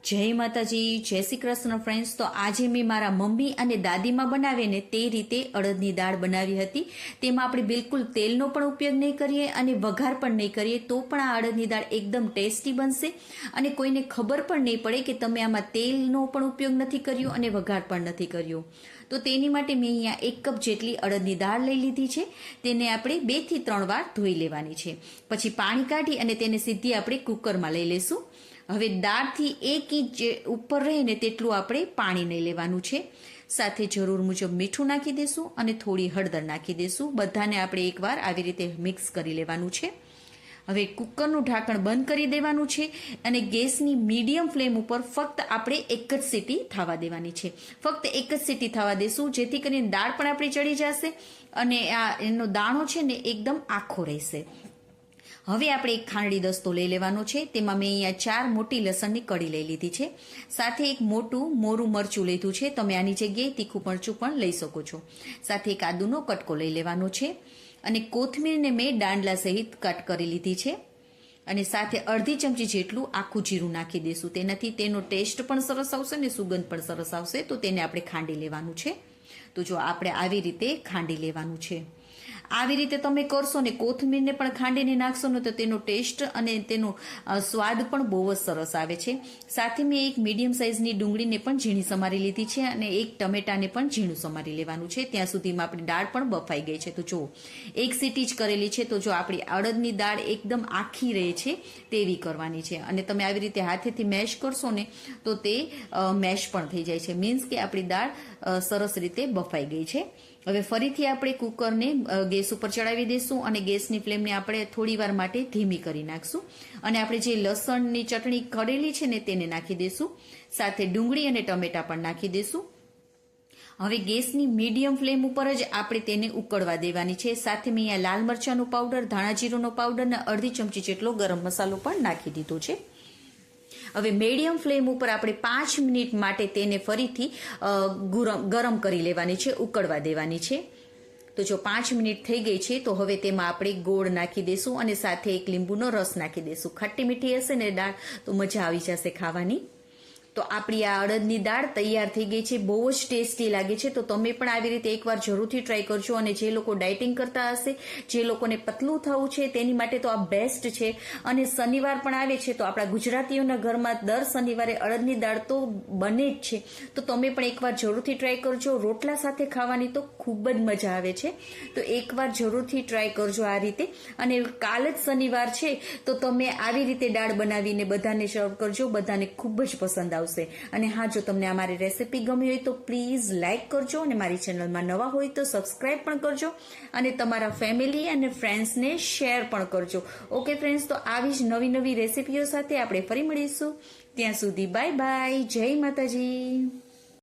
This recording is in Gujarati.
જય માતાજી, જય શ્રી કૃષ્ણ ફ્રેન્ડ્સ. તો આજે મેં મારા મમ્મી અને દાદીમાં બનાવે ને તે રીતે અડદની દાળ બનાવી હતી. તેમાં આપણે બિલકુલ તેલનો પણ ઉપયોગ નહીં કરીએ અને વઘાર પણ નહીં કરીએ તો પણ આ અડદની દાળ એકદમ ટેસ્ટી બનશે અને કોઈને ખબર પણ નહીં પડે કે તમે આમાં તેલનો પણ ઉપયોગ નથી કર્યો અને વઘાર પણ નથી કર્યો. તો તેની માટે મેં અહીંયા 1 કપ જેટલી અડદની દાળ લઈ લીધી છે. તેને આપણે 2 થી 3 વાર ધોઈ લેવાની છે. પછી પાણી કાઢી અને તેને સીધી આપણે કુકરમાં લઈ લઈશું. હવે દાળથી 1 ઇંચ ઉપર રહે ને તેટલું આપણે પાણી નહીં લેવાનું છે. સાથે જરૂર મુજબ મીઠું નાખી દઈશું અને થોડી હળદર નાખી દઈશું. બધાને આપણે એકવાર આવી રીતે મિક્સ કરી લેવાનું છે. હવે કુકરનું ઢાંકણ બંધ કરી દેવાનું છે અને ગેસની મીડિયમ ફ્લેમ ઉપર ફક્ત આપણે 1 જ સીટી થવા દેવાની છે. ફક્ત 1 જ સીટી થવા દેશું જેથી કરીને દાળ પણ આપણી ચડી જશે અને એનો દાણો છે ને એકદમ આખો રહેશે. હવે આપણે એક ખાંડડી દસ્તો લઈ લેવાનો છે. તેમાં મેં અહીંયા 4 મોટી લસણની કળી લઈ લીધી છે. સાથે એક મોટું મોરું મરચું લીધું છે. તમે આની જગ્યાએ તીખું મરચું પણ લઈ શકો છો. સાથે એક આદુનો કટકો લઈ લેવાનો છે અને કોથમીરને મેં દાંડલા સહિત કટ કરી લીધી છે. અને સાથે અડધી ચમચી જેટલું આખું જીરું નાખી દઈશું. તેનાથી તેનો ટેસ્ટ પણ સરસ આવશે અને સુગંધ પણ સરસ આવશે. તો તેને આપણે ખાંડી લેવાનું છે. તો જો આપણે આવી રીતે ખાંડી લેવાનું છે. આવી રીતે તમે કરશો ને કોથમીરને પણ ખાંડીને નાખશો ને તો તેનો ટેસ્ટ અને તેનો સ્વાદ પણ બહુ જ સરસ આવે છે. સાથે મેં એક મીડિયમ સાઇઝની ડુંગળીને પણ ઝીણી સમારી લીધી છે અને એક ટમેટાને પણ ઝીણું સમારી લેવાનું છે. ત્યાં સુધીમાં આપણી દાળ પણ બફાઈ ગઈ છે. તો જો 1 સીટી જ કરેલી છે. તો જો આપણી અડદની દાળ એકદમ આખી રહે છે તેવી કરવાની છે. અને તમે આવી રીતે હાથેથી મેશ કરશો ને તો તે મેશ પણ થઈ જાય છે. મીન્સ કે આપણી દાળ સરસ રીતે બફાઈ ગઈ છે. હવે ફરીથી આપણે કુકરને ગેસ ઉપર ચડાવી દઈશું અને ગેસની ફ્લેમને આપણે થોડી વાર માટે ધીમી કરી નાખશું. અને આપણે જે લસણની ચટણી કરેલી છે ને તેને નાખી દઈશું. સાથે ડુંગળી અને ટમેટા પણ નાખી દઈશું. હવે ગેસની મીડિયમ ફ્લેમ ઉપર જ આપણે તેને ઉકળવા દેવાની છે. સાથે મેં અહીંયા લાલ મરચાંનો પાવડર, ધાણા જીરુંનો પાવડર અને અડધી ચમચી જેટલો ગરમ મસાલો પણ નાખી દીધો છે. હવે મીડિયમ ફ્લેમ ઉપર આપણે 5 મિનિટ માટે તેને ફરીથી ગરમ કરી લેવાની છે, ઉકળવા દેવાની છે. તો જો 5 મિનિટ થઈ ગઈ છે તો હવે તેમાં આપણે ગોળ નાખી દઈશું અને સાથે એક લીંબુનો રસ નાખી દઈશું. ખાટી મીઠી હશે ને દાળ તો મજા આવી જશે ખાવાની. તો આપણી આ અડદની દાળ તૈયાર થઈ ગઈ છે. બહુ જ ટેસ્ટી લાગે છે. તો તમે પણ આવી રીતે એકવાર જરૂરથી ટ્રાય કરજો. અને જે લોકો ડાયટિંગ કરતા હશે, જે લોકોને પતલું થવું છે તેની માટે તો આ બેસ્ટ છે. અને શનિવાર પણ આવે છે તો આપણા ગુજરાતીઓના ઘરમાં દર શનિવારે અડદની દાળ તો બને જ છે. તો તમે પણ એકવાર જરૂરથી ટ્રાય કરજો. રોટલા સાથે ખાવાની તો ખૂબ જ મજા આવે છે. તો એકવાર જરૂરથી ટ્રાય કરજો આ રીતે. અને કાલ જ શનિવાર છે તો તમે આવી રીતે દાળ બનાવીને બધાને સર્વ કરજો. બધાને ખૂબ જ પસંદ આવશે. અને હા, જો તમને અમારી રેસીપી ગમી હોય તો પ્લીઝ લાઈક કરજો અને મારી ચેનલમાં નવા હોય તો સબસ્ક્રાઇબ પણ કરજો અને તમારા ફેમિલી અને ફ્રેન્ડ્સને શેર પણ કરજો. ઓકે ફ્રેન્ડ્સ, તો આવી જ નવી નવી રેસીપીઓ સાથે આપણે ફરી મળીશું. ત્યાં સુધી બાય બાય. જય માતાજી.